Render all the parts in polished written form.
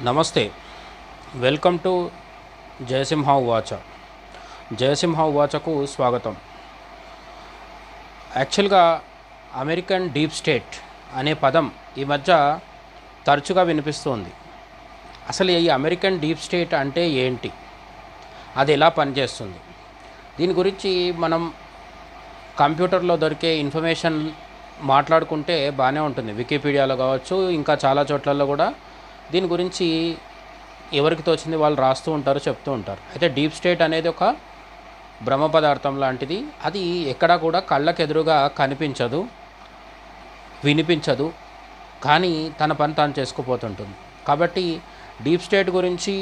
నమస్తే. Welcome to Jayasimha వాచ. జయసింహ వాచకు స్వాగతం. యాక్చువల్గా అమెరికన్ డీప్ స్టేట్ అనే పదం ఈ మధ్య తరచుగా వినిపిస్తుంది. అసలు ఈ అమెరికన్ డీప్ స్టేట్ అంటే ఏంటి, అది ఎలా పనిచేస్తుంది, దీని గురించి మనం కంప్యూటర్లో దొరికే ఇన్ఫర్మేషన్ మాట్లాడుకుంటే బాగానే ఉంటుంది. వికీపీడియాలో కావచ్చు, ఇంకా చాలా చోట్లలో కూడా దీని గురించి ఎవరికి తోచింది వాళ్ళు రాస్తూ ఉంటారు, చెప్తూ ఉంటారు. అయితే డీప్ స్టేట్ అనేది ఒక బ్రహ్మ పదార్థం లాంటిది. అది ఎక్కడా కూడా కళ్ళకెదురుగా కనిపించదు, వినిపించదు, కానీ తన పని తాను చేసుకుపోతుంటుంది. కాబట్టి డీప్ స్టేట్ గురించి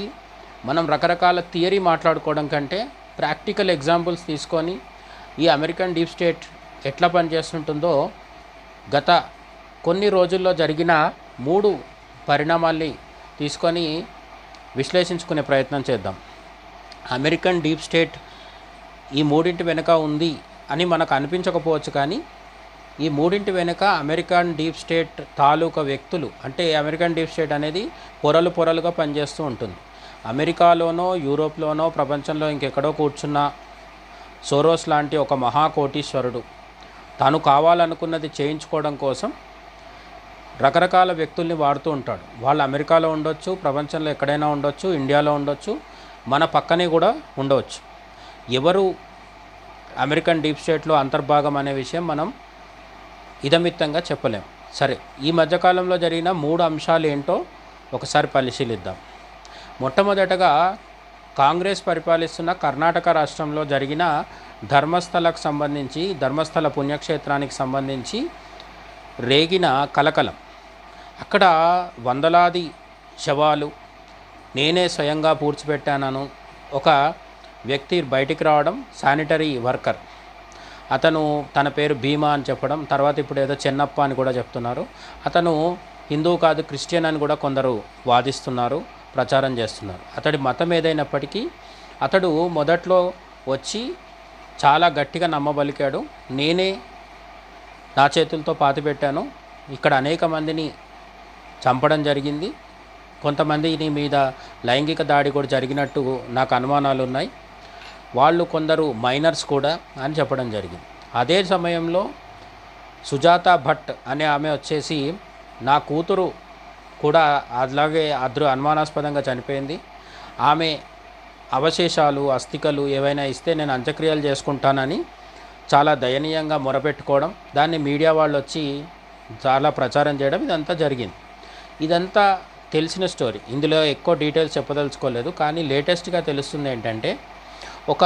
మనం రకరకాల థియరీ మాట్లాడుకోవడం కంటే ప్రాక్టికల్ ఎగ్జాంపుల్స్ తీసుకొని ఈ అమెరికన్ డీప్ స్టేట్ ఎట్లా పనిచేస్తుంటుందో గత కొన్ని రోజుల్లో జరిగిన 3 పరిణామాల్ని తీసుకొని విశ్లేషించుకునే ప్రయత్నం చేద్దాం. అమెరికన్ డీప్ స్టేట్ ఈ మూడింటి వెనుక ఉంది అని మనకు అనిపించకపోవచ్చు, కానీ ఈ మూడింటి వెనుక అమెరికన్ డీప్ స్టేట్ తాలూకా వ్యక్తులు, అంటే అమెరికన్ డీప్ స్టేట్ అనేది పొరలు పొరలుగా పనిచేస్తూ ఉంటుంది. అమెరికాలోనో, యూరోప్లోనో, ప్రపంచంలో ఇంకెక్కడో కూర్చున్న సోరోస్ లాంటి ఒక మహాకోటీశ్వరుడు తాను కావాలనుకున్నది చేయించుకోవడం కోసం రకరకాల వ్యక్తుల్ని వాడుతూ ఉంటాడు. వాళ్ళు అమెరికాలో ఉండొచ్చు, ప్రపంచంలో ఎక్కడైనా ఉండొచ్చు, ఇండియాలో ఉండొచ్చు, మన పక్కనే కూడా ఉండవచ్చు. ఎవరు అమెరికన్ డీప్ స్టేట్లో అంతర్భాగం అనే విషయం మనం ఇదమిత్తంగా చెప్పలేం. సరే, ఈ మధ్యకాలంలో జరిగిన 3 అంశాలు ఏంటో ఒకసారి పరిశీలిద్దాం. మొట్టమొదటగా కాంగ్రెస్ పరిపాలిస్తున్న కర్ణాటక రాష్ట్రంలో జరిగిన ధర్మస్థలకు సంబంధించి, ధర్మస్థల పుణ్యక్షేత్రానికి సంబంధించి రేగిన కలకలం. అక్కడ వందలాది శవాలు నేనే స్వయంగా పూడ్చిపెట్టానను ఒక వ్యక్తి బయటికి రావడం, శానిటరీ వర్కర్, అతను తన పేరు భీమా అని చెప్పడం, తర్వాత ఇప్పుడు ఏదో చెన్నప్ప అని కూడా చెప్తున్నారు. అతను హిందువు కాదు, క్రిస్టియన్ అని కూడా కొందరు వాదిస్తున్నారు, ప్రచారం చేస్తున్నారు. అతడి మతం ఏదైనప్పటికీ అతడు మొదట్లో వచ్చి చాలా గట్టిగా నమ్మబలికాడు. నేనే నా చేతులతో పాతిపెట్టాను, ఇక్కడ అనేక మందిని చంపడం జరిగింది, కొంతమందిని మీద లైంగిక దాడి కూడా జరిగినట్టు నాకు అనుమానాలు ఉన్నాయి, వాళ్ళు కొందరు మైనర్స్ కూడా అని చెప్పడం జరిగింది. అదే సమయంలో సుజాత భట్ అనే ఆమె వచ్చేసి నా కూతురు కూడా అలాగే అనుమానాస్పదంగా చనిపోయింది, ఆమె అవశేషాలు, అస్థికలు ఏవైనా ఇస్తే నేను అంత్యక్రియలు చేసుకుంటానని చాలా దయనీయంగా మొరపెట్టుకోవడం, దాన్ని మీడియా వాళ్ళు వచ్చి చాలా ప్రచారం చేయడం, ఇదంతా జరిగింది. ఇదంతా తెలిసిన స్టోరీ, ఇందులో ఎక్కువ డీటెయిల్స్ చెప్పదలుచుకోలేదు. కానీ లేటెస్ట్గా తెలుస్తుంది ఏంటంటే, ఒక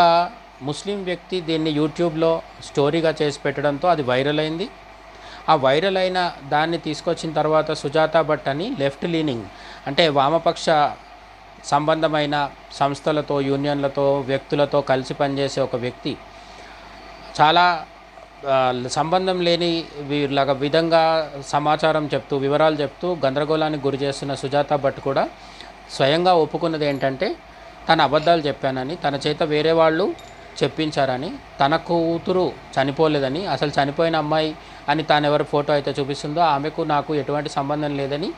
ముస్లిం వ్యక్తి దీన్ని యూట్యూబ్లో స్టోరీగా చేసి పెట్టడంతో అది వైరల్ అయింది. ఆ వైరల్ అయిన దాన్ని తీసుకొచ్చిన తర్వాత సుజాత భట్ అని లెఫ్ట్ లీనింగ్, అంటే వామపక్ష సంబంధమైన సంస్థలతో, యూనియన్లతో, వ్యక్తులతో కలిసి పనిచేసే ఒక వ్యక్తి, చాలా సంబంధం లేని విధంగా సమాచారం చెప్తూ, వివరాలు చెప్తూ గందరగోళానికి గురి చేస్తున్న సుజాత భట్ కూడా స్వయంగా ఒప్పుకున్నది ఏంటంటే, తన అబద్ధాలు చెప్పానని, తన చేత వేరే వాళ్ళు చెప్పించారని, తన కూతురు చనిపోలేదని, అసలు చనిపోయిన అమ్మాయి అని తాను ఎవరి ఫోటో అయితే చూపిస్తుందో ఆమెకు నాకు ఎటువంటి సంబంధం లేదని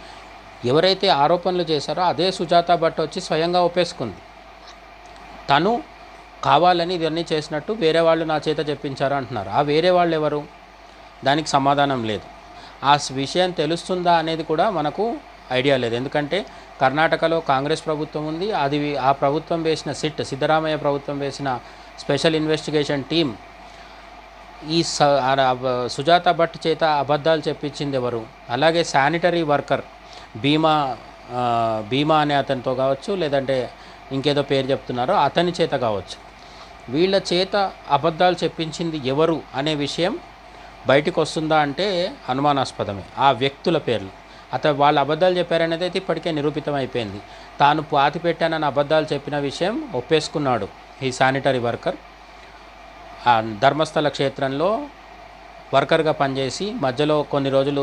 ఎవరైతే ఆరోపణలు చేశారో అదే సుజాత భట్ వచ్చి స్వయంగా ఒప్పేసుకుంది. తను కావాలని ఇవన్నీ చేసినట్టు వేరే వాళ్ళు నా చేత చెప్పించారు అంటున్నారు. ఆ వేరే వాళ్ళు ఎవరు, దానికి సమాధానం లేదు. ఆ విషయం తెలుస్తుందా అనేది కూడా మనకు ఐడియా లేదు. ఎందుకంటే కర్ణాటకలో కాంగ్రెస్ ప్రభుత్వం ఉంది, అది ఆ ప్రభుత్వం వేసిన సిద్ధరామయ్య ప్రభుత్వం వేసిన స్పెషల్ ఇన్వెస్టిగేషన్ టీం ఈ సుజాత భట్ చేత అబద్ధాలు చెప్పించింది ఎవరు, అలాగే శానిటరీ వర్కర్ భీమా అనే అతనితో కావచ్చు, లేదంటే ఇంకేదో పేరు చెప్తున్నారో అతని చేత కావచ్చు, వీళ్ళ చేత అబద్ధాలు చెప్పించింది ఎవరు అనే విషయం బయటికి వస్తుందా అంటే అనుమానాస్పదమే. ఆ వ్యక్తుల పేర్లు, వాళ్ళు అబద్ధాలు చెప్పారనేది అయితే ఇప్పటికే నిరూపితం అయిపోయింది. తాను పాతి పెట్టానని అబద్ధాలు చెప్పిన విషయం ఒప్పేసుకున్నాడు ఈ శానిటరీ వర్కర్. ధర్మస్థల క్షేత్రంలో వర్కర్గా పనిచేసి మధ్యలో కొన్ని రోజులు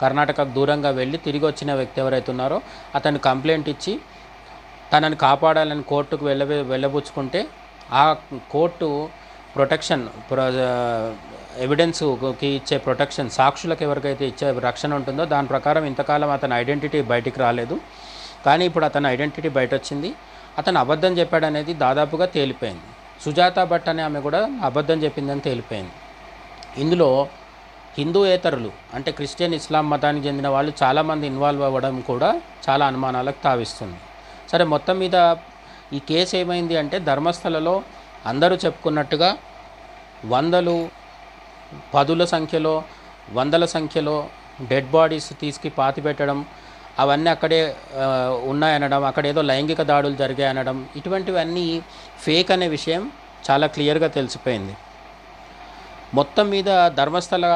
కర్ణాటకకు దూరంగా వెళ్ళి తిరిగి వచ్చిన వ్యక్తి ఎవరైతే ఉన్నారో అతను కంప్లైంట్ ఇచ్చి తనని కాపాడాలని కోర్టుకు వెళ్ళబుచ్చుకుంటే ఆ కోర్టు ప్రొటెక్షన్, ఎవిడెన్స్కి ఇచ్చే ప్రొటెక్షన్, సాక్షులకు ఎవరికైతే ఇచ్చే రక్షణ ఉంటుందో దాని ప్రకారం ఇంతకాలం అతని ఐడెంటిటీ బయటికి రాలేదు. కానీ ఇప్పుడు అతని ఐడెంటిటీ బయట వచ్చింది. అతను అబద్ధం చెప్పాడనేది దాదాపుగా తేలిపోయింది. సుజాత భట్ అనే ఆమె కూడా అబద్ధం చెప్పిందని తేలిపోయింది. ఇందులో హిందూయేతరులు అంటే క్రిస్టియన్, ఇస్లాం మతానికి చెందిన వాళ్ళు చాలామంది ఇన్వాల్వ్ అవ్వడం కూడా చాలా అనుమానాలకు తావిస్తుంది. సరే, మొత్తం మీద ఈ కేసు ఏమైంది అంటే ధర్మస్థలలో అందరూ చెప్పుకున్నట్టుగా వందలు, పదుల సంఖ్యలో, వందల సంఖ్యలో డెడ్ బాడీస్ తీసుకు పాతిపెట్టడం, అవన్నీ అక్కడే ఉన్నాయనడం, అక్కడ ఏదో లైంగిక దాడులు జరిగాయనడం, ఇటువంటివన్నీ ఫేక్ అనే విషయం చాలా క్లియర్గా తెలిసిపోయింది. మొత్తం మీద ధర్మస్థల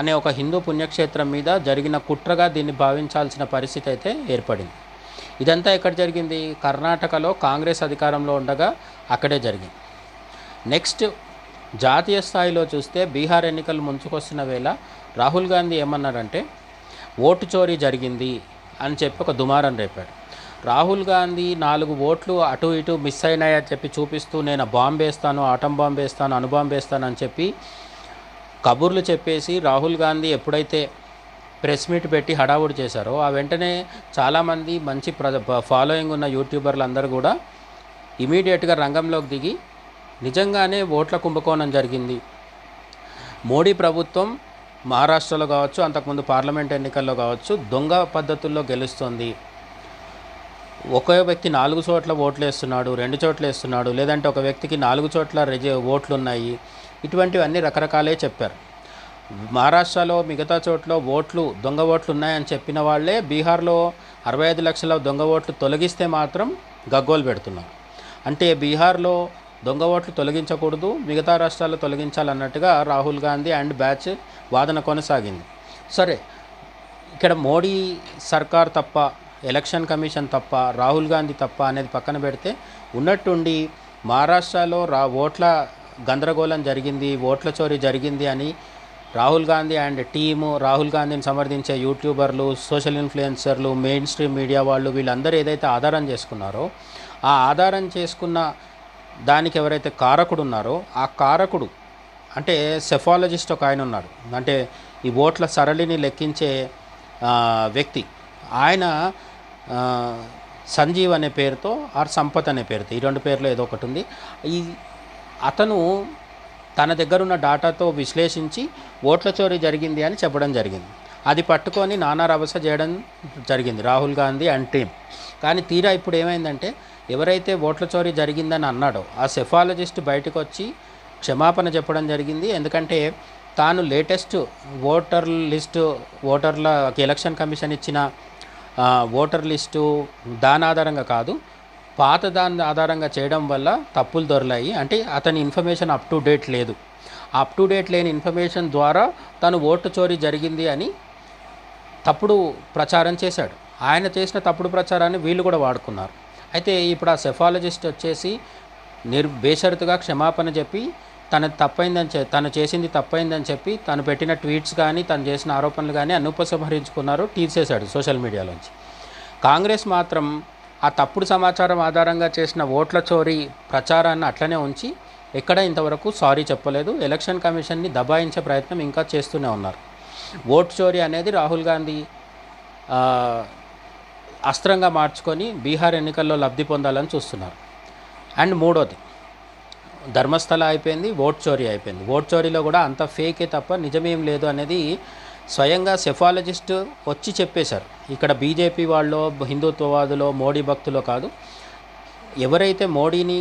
అనే ఒక హిందూ పుణ్యక్షేత్రం మీద జరిగిన కుట్రగా దీన్ని భావించాల్సిన పరిస్థితి అయితే ఏర్పడింది. ఇదంతా ఎక్కడ జరిగింది? కర్ణాటకలో కాంగ్రెస్ అధికారంలో ఉండగా అక్కడే జరిగింది. నెక్స్ట్ జాతీయ స్థాయిలో చూస్తే బీహార్ ఎన్నికలు ముంచుకొస్తున్న వేళ రాహుల్ గాంధీ ఏమన్నారంటే ఓటు చోరీ జరిగింది అని చెప్పి ఒక దుమారం రేపాడు. రాహుల్ గాంధీ 4 ఓట్లు అటు ఇటు మిస్ అయినాయని చెప్పి చూపిస్తూ నేను బాంబు వేస్తాను, ఆటం బాంబు వేస్తాను, అణుబాంబు వేస్తాను అని చెప్పి కబుర్లు చెప్పేసి రాహుల్ గాంధీ ఎప్పుడైతే ప్రెస్ మీట్ పెట్టి హడావుడి చేశారో ఆ వెంటనే చాలామంది మంచి ఫాలోయింగ్ ఉన్న యూట్యూబర్లు అందరూ కూడా ఇమీడియట్గా రంగంలోకి దిగి నిజంగానే ఓట్ల కుంభకోణం జరిగింది, మోడీ ప్రభుత్వం మహారాష్ట్రలో కావచ్చు, అంతకుముందు పార్లమెంట్ ఎన్నికల్లో కావచ్చు దొంగ పద్ధతుల్లో గెలుస్తుంది, ఒకే వ్యక్తి 4 చోట్ల ఓట్లు వేస్తున్నాడు, 2 చోట్ల వేస్తున్నాడు, లేదంటే ఒక వ్యక్తికి 4 చోట్ల ఓట్లు ఉన్నాయి, ఇటువంటివన్నీ రకరకాలే చెప్పారు. మహారాష్ట్రలో మిగతా చోట్ల దొంగ ఓట్లు ఉన్నాయని చెప్పిన వాళ్ళే బీహార్లో 65 లక్షల దొంగ ఓట్లు తొలగిస్తే మాత్రం గగ్గోలు పెడుతున్నారు. అంటే బీహార్లో దొంగ ఓట్లు తొలగించకూడదు, మిగతా రాష్ట్రాల్లో తొలగించాలన్నట్టుగా రాహుల్ గాంధీ అండ్ బ్యాచ్ వాదన కొనసాగింది. సరే, ఇక్కడ మోడీ సర్కార్ తప్ప, ఎలక్షన్ కమిషన్ తప్ప, రాహుల్ గాంధీ తప్ప అనేది పక్కన పెడితే ఉన్నట్టుండి మహారాష్ట్రలో ఓట్ల గందరగోళం జరిగింది, ఓట్ల చోరీ జరిగింది అని రాహుల్ గాంధీ అండ్ టీము, రాహుల్ గాంధీని సమర్థించే యూట్యూబర్లు, సోషల్ ఇన్ఫ్లుయెన్సర్లు, మెయిన్ స్ట్రీమ్ మీడియా వాళ్ళు, వీళ్ళందరూ ఏదైతే ఆధారం చేసుకున్నారో ఆ ఆధారం చేసుకున్న దానికి ఎవరైతే కారకుడు ఉన్నారో ఆ కారకుడు అంటే సెఫాలజిస్ట్ ఒక ఆయన ఉన్నాడు, అంటే ఈ ఓట్ల సరళిని లెక్కించే వ్యక్తి, ఆయన సంజీవ్ అనే పేరుతో ఆర్ సంపత్ అనే పేరుతో, ఈ 2 పేర్లు ఏదో ఒకటి ఉంది. అతను తన దగ్గర ఉన్న డాటాతో విశ్లేషించి ఓట్ల చోరీ జరిగింది అని చెప్పడం జరిగింది. అది పట్టుకొని నానా రభస చేయడం జరిగింది రాహుల్ గాంధీ అండ్ టీమ్. కానీ తీరా ఇప్పుడు ఏమైందంటే ఎవరైతే ఓట్ల చోరీ జరిగిందని అన్నాడో ఆ సెఫాలజిస్ట్ బయటకు వచ్చి క్షమాపణ చెప్పడం జరిగింది. ఎందుకంటే తాను లేటెస్ట్ ఓటర్ల ఎలక్షన్ కమిషన్ ఇచ్చిన ఓటర్ లిస్టు దాని ఆధారంగా కాదు, పాత దాని ఆధారంగా చేయడం వల్ల తప్పులు దొరలాయి. అంటే అతని ఇన్ఫర్మేషన్ అప్ టు డేట్ లేదు, అప్ టు డేట్ లేని ఇన్ఫర్మేషన్ ద్వారా తను ఓటు చోరీ జరిగింది అని తప్పుడు ప్రచారం చేశాడు. ఆయన చేసిన తప్పుడు ప్రచారాన్ని వీళ్ళు కూడా వాడుకున్నారు. అయితే ఇప్పుడు ఆ సెఫాలజిస్ట్ వచ్చేసి బేషరతుగా క్షమాపణ చెప్పి తను చేసింది తప్పైందని చెప్పి తను పెట్టిన ట్వీట్స్ కానీ తను చేసిన ఆరోపణలు కానీ అన్ని ఉపసంహరించుకున్నారు, తీసేశాడు సోషల్ మీడియాలోంచి. కాంగ్రెస్ మాత్రం ఆ తప్పుడు సమాచారం ఆధారంగా చేసిన ఓట్ల చోరీ ప్రచారాన్ని అట్లనే ఉంచి ఎక్కడ ఇంతవరకు సారీ చెప్పలేదు. ఎలక్షన్ కమిషన్ని దబాయించే ప్రయత్నం ఇంకా చేస్తూనే ఉన్నారు. ఓటు చోరీ అనేది రాహుల్ గాంధీ అస్త్రంగా మార్చుకొని బీహార్ ఎన్నికల్లో లబ్ధి పొందాలని చూస్తున్నారు. అండ్ మూడోది, ధర్మస్థల అయిపోయింది, ఓటు చోరీ అయిపోయింది. ఓటు చోరీలో కూడా అంత ఫేకే తప్ప నిజమేం లేదు అనేది స్వయంగా సెఫాలజిస్ట్ వచ్చి చెప్పేశారు. ఇక్కడ బీజేపీ వాళ్ళు, హిందుత్వవాదులో, మోడీ భక్తులో కాదు, ఎవరైతే మోడీని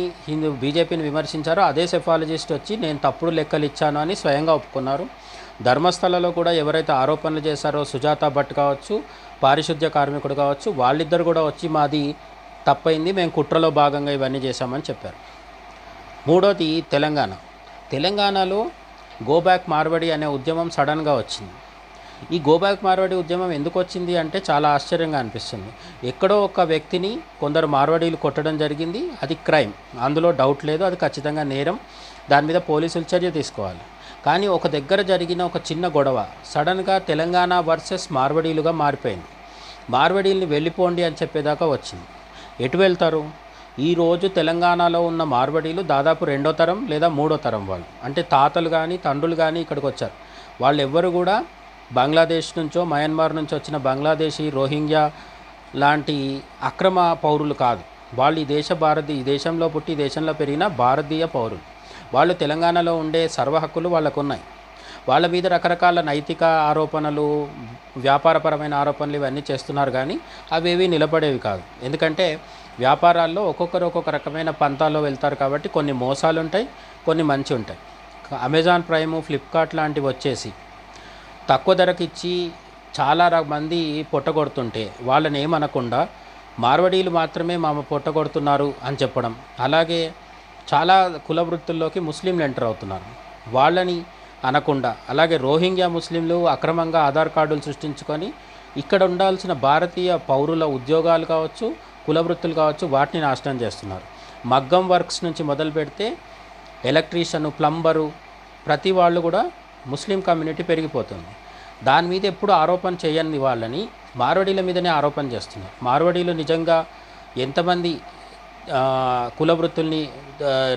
బీజేపీని విమర్శించారో అదే సెఫాలజిస్ట్ వచ్చి నేను తప్పుడు లెక్కలు ఇచ్చాను అని స్వయంగా ఒప్పుకున్నారు. ధర్మస్థలలో కూడా ఎవరైతే ఆరోపణలు చేశారో సుజాత భట్ కావచ్చు, పారిశుద్ధ్య కార్మికుడు కావచ్చు, వాళ్ళిద్దరు కూడా వచ్చి మాది తప్పైంది, మేము కుట్రలో భాగంగా ఇవన్నీ చేశామని చెప్పారు. మూడోది తెలంగాణలో గోబ్యాక్ మార్వడి అనే ఉద్యమం సడన్గా వచ్చింది. ఈ గోబ్యాక్ మార్వడి ఉద్యమం ఎందుకు వచ్చింది అంటే చాలా ఆశ్చర్యంగా అనిపిస్తుంది. ఎక్కడో ఒక వ్యక్తిని కొందరు మార్వడీలు కొట్టడం జరిగింది, అది క్రైమ్, అందులో డౌట్ లేదు, అది ఖచ్చితంగా నేరం, దాని మీద పోలీసులు చర్య తీసుకోవాలి. కానీ ఒక దగ్గర జరిగిన ఒక చిన్న గొడవ సడన్గా తెలంగాణ వర్సెస్ మార్వడీలుగా మారిపోయింది. మార్వడీల్ని వెళ్ళిపోండి అని చెప్పేదాకా వచ్చింది. ఎటు వెళ్తారు? ఈరోజు తెలంగాణలో ఉన్న మార్వడీలు దాదాపు 2వ తరం లేదా 3వ తరం వాళ్ళు, అంటే తాతలు కానీ తండ్రులు కానీ ఇక్కడికి వచ్చారు. వాళ్ళు ఎవ్వరు కూడా బంగ్లాదేశ్ నుంచో మయన్మార్ నుంచి వచ్చిన బంగ్లాదేశీ, రోహింగ్యా లాంటి అక్రమ పౌరులు కాదు. వాళ్ళు ఈ దేశంలో పుట్టి ఈ దేశంలో పెరిగిన భారతీయ పౌరులు. వాళ్ళు తెలంగాణలో ఉండే సర్వ హక్కులు వాళ్ళకున్నాయి. వాళ్ళ మీద రకరకాల నైతిక ఆరోపణలు, వ్యాపారపరమైన ఆరోపణలు ఇవన్నీ చేస్తున్నారు, కానీ అవేవి నిలబడేవి కాదు. ఎందుకంటే వ్యాపారాల్లో ఒక్కొక్కరు ఒక్కొక్క రకమైన పంతాల్లో వెళ్తారు కాబట్టి కొన్ని మోసాలు ఉంటాయి, కొన్ని మంచి ఉంటాయి. అమెజాన్ ప్రైము, ఫ్లిప్కార్ట్ లాంటివి వచ్చేసి తక్కువ ధరకి ఇచ్చి చాలా మంది పొట్టగొడుతుంటే వాళ్ళని ఏమనకుండా మార్వడీలు మాత్రమే పొట్టగొడుతున్నారు అని చెప్పడం, అలాగే చాలా కుల వృత్తుల్లోకి ముస్లింలు ఎంటర్ అవుతున్నారు వాళ్ళని అనకుండా, అలాగే రోహింగ్యా ముస్లింలు అక్రమంగా ఆధార్ కార్డులు సృష్టించుకొని ఇక్కడ ఉండాల్సిన భారతీయ పౌరుల ఉద్యోగాలు కావచ్చు, కుల వృత్తులు కావచ్చు, వాటిని నాశనం చేస్తున్నారు. మగ్గం వర్క్స్ నుంచి మొదలు పెడితే ఎలక్ట్రీషియను, ప్లంబరు, ప్రతి వాళ్ళు కూడా ముస్లిం కమ్యూనిటీ పెరిగిపోతుంది. దాని మీద ఎప్పుడు ఆరోపణ చేయని వాళ్ళని మార్వడీల మీదనే ఆరోపణ చేస్తున్నారు. మార్వడీలు నిజంగా ఎంతమంది కుల వృత్తుల్ని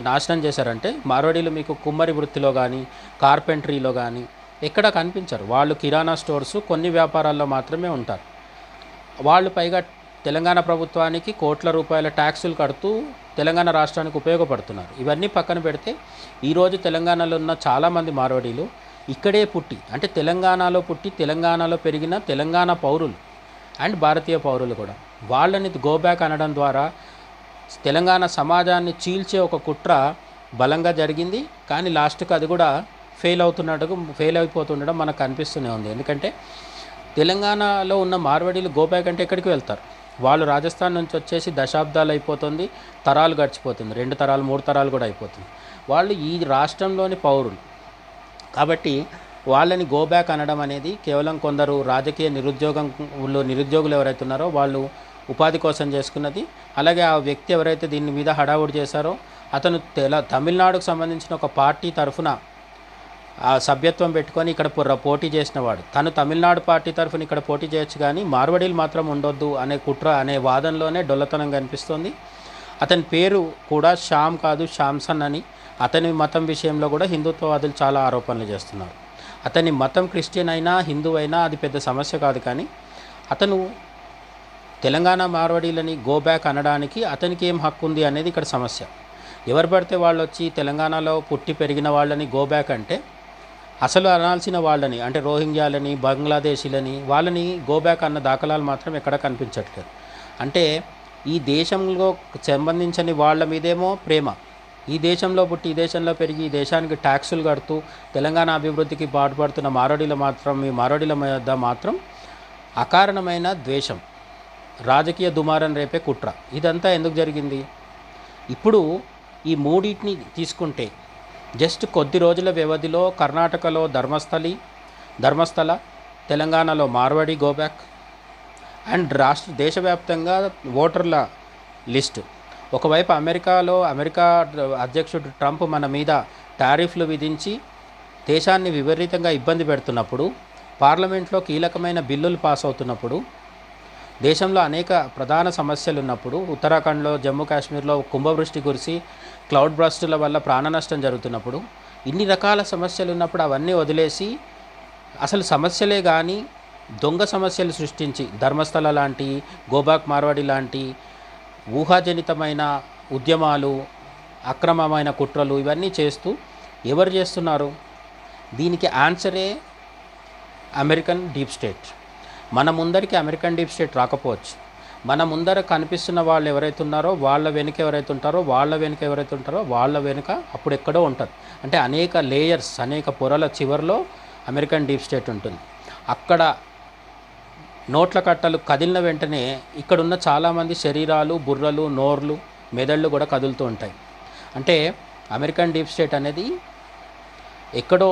నాశనం చేశారంటే, మార్వడీలు మీకు కుమ్మరి వృత్తిలో కానీ, కార్పెంటరీలో కానీ ఎక్కడ కనిపించరు. వాళ్ళు కిరాణా స్టోర్సు, కొన్ని వ్యాపారాల్లో మాత్రమే ఉంటారు. వాళ్ళు పైగా తెలంగాణ ప్రభుత్వానికి కోట్ల రూపాయల ట్యాక్సులు కడుతూ తెలంగాణ రాష్ట్రానికి ఉపయోగపడుతున్నారు. ఇవన్నీ పక్కన పెడితే ఈరోజు తెలంగాణలో ఉన్న చాలామంది మార్వడీలు ఇక్కడే పుట్టి, అంటే తెలంగాణలో పుట్టి తెలంగాణలో పెరిగిన తెలంగాణ పౌరులు అండ్ భారతీయ పౌరులు కూడా, వాళ్ళని గోబ్యాక్ అనడం ద్వారా తెలంగాణ సమాజాన్ని చీల్చే ఒక కుట్ర బలంగా జరిగింది. కానీ లాస్ట్కి అది కూడా ఫెయిల్ అయిపోతుండడం మనకు కనిపిస్తూనే ఉంది. ఎందుకంటే తెలంగాణలో ఉన్న మార్వడీలు గోబ్యాక్ అంటే ఎక్కడికి వెళ్తారు? వాళ్ళు రాజస్థాన్ నుంచి వచ్చేసి దశాబ్దాలు అయిపోతుంది, తరాలు గడిచిపోతుంది, 2 తరాలు 3 తరాలు కూడా అయిపోతుంది. వాళ్ళు ఈ రాష్ట్రంలోని పౌరులు కాబట్టి వాళ్ళని గోబ్యాక్ అనడం అనేది కేవలం కొందరు రాజకీయ నిరుద్యోగులు ఎవరైతే ఉన్నారో వాళ్ళు ఉపాధి కోసం చేసుకున్నది. అలాగే ఆ వ్యక్తి ఎవరైతే దీని మీద హడావుడి చేశారో అతను తమిళనాడుకు సంబంధించిన ఒక పార్టీ తరఫున ఆ సభ్యత్వం పెట్టుకొని ఇక్కడ పోటీ చేసినవాడు. తను తమిళనాడు పార్టీ తరఫున ఇక్కడ పోటీ చేయొచ్చు, కానీ మార్వడీలు మాత్రం ఉండొద్దు అనే కుట్ర అనే వాదనలోనే డొల్లతనం కనిపిస్తోంది. అతని పేరు కూడా శ్యామ్ కాదు, శాంసన్ అని. అతని మతం విషయంలో కూడా హిందుత్వవాదులు చాలా ఆరోపణలు చేస్తున్నారు. అతని మతం క్రిస్టియన్ అయినా హిందూ అయినా అది పెద్ద సమస్య కాదు, కానీ అతను తెలంగాణ మార్వడీలని గోబ్యాక్ అనడానికి అతనికి ఏం హక్కు ఉంది అనేది ఇక్కడ సమస్య. ఎవరు పడితే వాళ్ళు వచ్చి తెలంగాణలో పుట్టి పెరిగిన వాళ్ళని గోబ్యాక్ అంటే, అసలు అనాల్సిన వాళ్ళని అంటే రోహింగ్యాలని, బంగ్లాదేశీలని, వాళ్ళని గోబ్యాక్ అన్న దాఖలాలు మాత్రం ఎక్కడ కనిపించట్లేదు. అంటే ఈ దేశంలో సంబంధించని వాళ్ళ మీదేమో ప్రేమ, ఈ దేశంలో పుట్టి ఈ దేశంలో పెరిగి ఈ దేశానికి ట్యాక్సులు కడుతూ తెలంగాణ అభివృద్ధికి పాటుపడుతున్న మార్వడీల మీద మాత్రం అకారణమైన ద్వేషం, రాజకీయ దుమారం రేపే కుట్ర. ఇదంతా ఎందుకు జరిగింది? ఇప్పుడు ఈ మూడింటిని తీసుకుంటే జస్ట్ కొద్ది రోజుల వ్యవధిలో కర్ణాటకలో ధర్మస్థల, తెలంగాణలో మార్వాడి గోబ్యాక్ అండ్ దేశవ్యాప్తంగా ఓటర్ల లిస్టు. ఒకవైపు అమెరికా అధ్యక్షుడు ట్రంప్ మన మీద టారిఫ్లు విధించి దేశాన్ని విపరీతంగా ఇబ్బంది పెడుతున్నప్పుడు, పార్లమెంట్లో కీలకమైన బిల్లులు పాస్ అవుతున్నప్పుడు, దేశంలో అనేక ప్రధాన సమస్యలు ఉన్నప్పుడు, ఉత్తరాఖండ్లో, జమ్మూ కాశ్మీర్లో కుంభవృష్టి కురిసి క్లౌడ్ బ్రస్టుల వల్ల ప్రాణ నష్టం జరుగుతున్నప్పుడు, ఇన్ని రకాల సమస్యలు ఉన్నప్పుడు అవన్నీ వదిలేసి అసలు సమస్యలే కానీ దొంగ సమస్యలు సృష్టించి ధర్మస్థల లాంటి, గోబ్యాక్ మార్వాడి లాంటి ఊహాజనితమైన ఉద్యమాలు, అక్రమమైన కుట్రలు ఇవన్నీ చేస్తూ ఎవరు చేస్తున్నారు? దీనికి ఆన్సరే అమెరికన్ డీప్ స్టేట్. మన ముందరికి అమెరికన్ డీప్ స్టేట్ రాకపోవచ్చు, మన ముందర కనిపిస్తున్న వాళ్ళు ఎవరైతే ఉన్నారో వాళ్ళ వెనుక ఎవరైతే ఉంటారో వాళ్ళ వెనుక అప్పుడు ఎక్కడో ఉంటుంది. అంటే అనేక లేయర్స్, అనేక పొరల చివరిలో అమెరికన్ డీప్ స్టేట్ ఉంటుంది. అక్కడ నోట్ల కట్టలు కదిలిన వెంటనే ఇక్కడున్న చాలామంది శరీరాలు, బుర్రలు, నోర్లు, మెదళ్ళు కూడా కదులుతూ ఉంటాయి. అంటే అమెరికన్ డీప్ స్టేట్ అనేది ఎక్కడో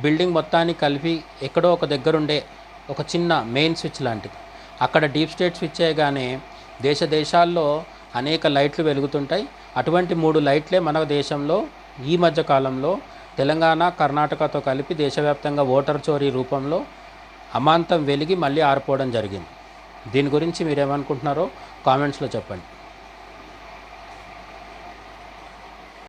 బిల్డింగ్ మొత్తాన్ని కలిపి ఎక్కడో ఒక దగ్గరుండే ఒక చిన్న మెయిన్ స్విచ్ లాంటిది. అక్కడ డీప్ స్టేట్ స్విచ్ చేయగానే దేశాల్లో అనేక లైట్లు వెలుగుతుంటాయి. అటువంటి 3 లైట్లే మన దేశంలో ఈ మధ్య కాలంలో తెలంగాణ, కర్ణాటకతో కలిపి దేశవ్యాప్తంగా ఓటర్ చోరీ రూపంలో అమాంతం వెలిగి మళ్ళీ ఆరిపోవడం జరిగింది. దీని గురించి మీరేమనుకుంటున్నారో కామెంట్స్లో చెప్పండి.